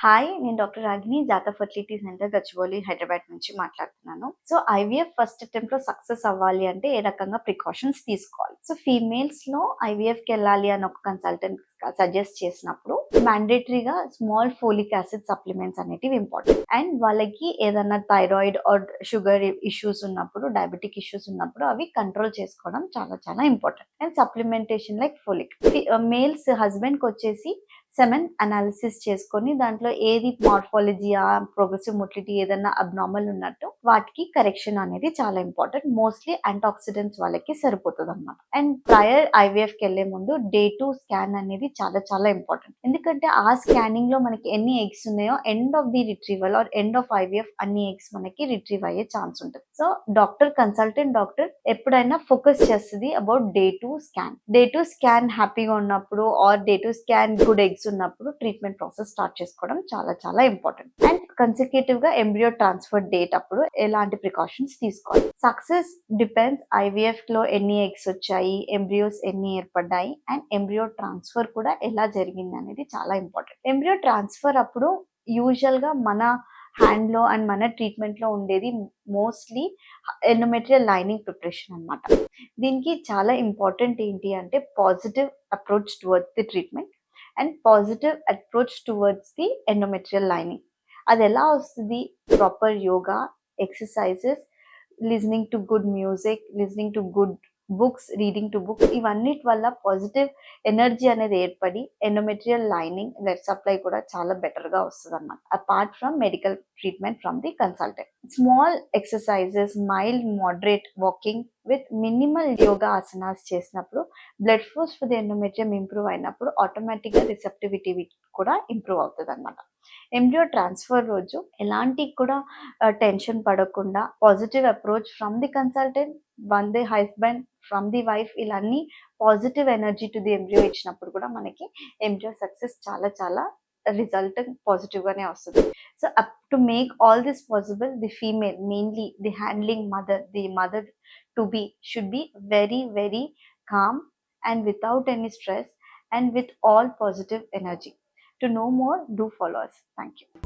Hi! నేను doctor Ragini Jatha fertility centre Gachibowli, Hyderabad నుంచి మాట్లాడుతున్నాను. సో, ఐవీఎఫ్ ఫస్ట్ అటెంప్ట్‌లో సక్సెస్ అవ్వాలి అంటే ఏ రకంగా ప్రికాషన్స్ తీసుకోవాలి? సో, ఫీమేల్స్‌లో ఐవీఎఫ్‌కెళ్ళాలి అని ఒక కన్సల్టెంట్ సజెస్ట్ చేసినప్పుడు మ్యాండేటరీగా స్మాల్ ఫోలిక్ యాసిడ్ సప్లిమెంట్స్ అనేటివి ఇంపార్టెంట్. అండ్ వాళ్ళకి ఏదన్నా థైరాయిడ్ ఆర్ షుగర్ ఇష్యూస్ ఉన్నప్పుడు, డయాబెటిక్ ఇష్యూస్ ఉన్నప్పుడు అవి కంట్రోల్ చేసుకోవడం చాలా చాలా important. And supplementation like folic. Males హస్బెండ్‌కొచ్చేసి సెమెన్ అనాలిసిస్ చేసుకొని దాంట్లో ఏది మార్ఫాలజీయా, ప్రోగ్రెసివ్ మొటిలిటీ ఏదన్నా అబ్నార్మల్ ఉన్నట్టు వాటికి కరెక్షన్ అనేది చాలా ఇంపార్టెంట్. మోస్ట్లీ యాంటాక్సిడెంట్స్ వాళ్ళకి సరిపోతదన్నమాట. అండ్ ప్రయర్ ఐవీఎఫ్‌కి వెళ్ళే ముందు డే 2 స్కాన్ అనేది చాలా చాలా ఇంపార్టెంట్. ఎందుకంటే ఆ స్కానింగ్‌లో మనకి ఎన్ని ఎగ్స్ ఉన్నాయో end of the retrieval or end of IVF అన్ని ఎగ్స్ మనకి రిట్రీవ్ అయ్యే ఛాన్స్ ఉంటుంది. సో కన్సల్టెంట్ డాక్టర్ ఎప్పుడైనా ఫోకస్ చేస్తది about day 2 scan. Day 2 scan హ్యాపీగా ఉన్నప్పుడు or day 2 scan good eggs ఉన్నప్పుడు ట్రీట్మెంట్ ప్రాసెస్ స్టార్ట్ చేసుకోవడం చాలా చాలా ఇంపార్టెంట్. అండ్ కన్సిక్యూటివ్ గా ఎంబ్రియో ట్రాన్స్ఫర్ డేట్ అప్పుడు ఎలాంటి ప్రికాషన్స్ తీసుకోవాలి? సక్సెస్ డిపెండ్స్ ఐవీఎఫ్ లో ఎన్ని ఎగ్స్ వచ్చాయి, ఎంబ్రియోస్ ఎన్ని ఏర్పడ్డాయి అండ్ ఎంబ్రియో ట్రాన్స్ఫర్ కూడా ఎలా జరిగింది అనేది చాలా ఇంపార్టెంట్. ఎంబ్రియో ట్రాన్స్ఫర్ అప్పుడు యూజువల్ గా మన హ్యాండ్ లో అండ్ మన ట్రీట్మెంట్ లో ఉండేది మోస్ట్లీ ఎండోమెట్రియల్ లైనింగ్ ప్రిపరేషన్ అన్నమాట. దీనికి చాలా ఇంపార్టెంట్ ఏంటి అంటే positive approach towards the treatment and positive approach towards the endometrial lining. అది ఎలా వస్తుంది? Proper yoga, exercises, listening to good music, listening to good books, reading to books, ఇవన్నిటి వల్ల పాజిటివ్ ఎనర్జీ అనేది ఏర్పడి ఎండోమెట్రియల్ లైనింగ్ బ్లడ్ సప్లై కూడా చాలా బెటర్గా వస్తుంది అన్నమాట. Apart from medical treatment from the consultant. Small exercises, mild moderate walking with minimal yoga asanas చేసినప్పుడు blood flows for the endometrium improve అయినప్పుడు ఆటోమేటిక్గా రిసెప్టివిటీ కూడా ఇంప్రూవ్ అవుతుంది అనమాట. ఎంబ్రియో ట్రాన్స్ఫర్ రోజు ఎలాంటి కూడా టెన్షన్ పడకుండా positive approach from the consultant, one the husband, from the wife, ఇలా positive energy to the embryo ఇచ్చినప్పుడు కూడా మనకి ఎంబ్రియో సక్సెస్ చాలా చాలా రిజల్ట్ పాజిటివ్ గానే వస్తుంది. So up to make all this possible, the female, mainly the handling mother, the mother to be should be very very calm and without any stress and with all positive energy. To know more, do follow us. Thank you.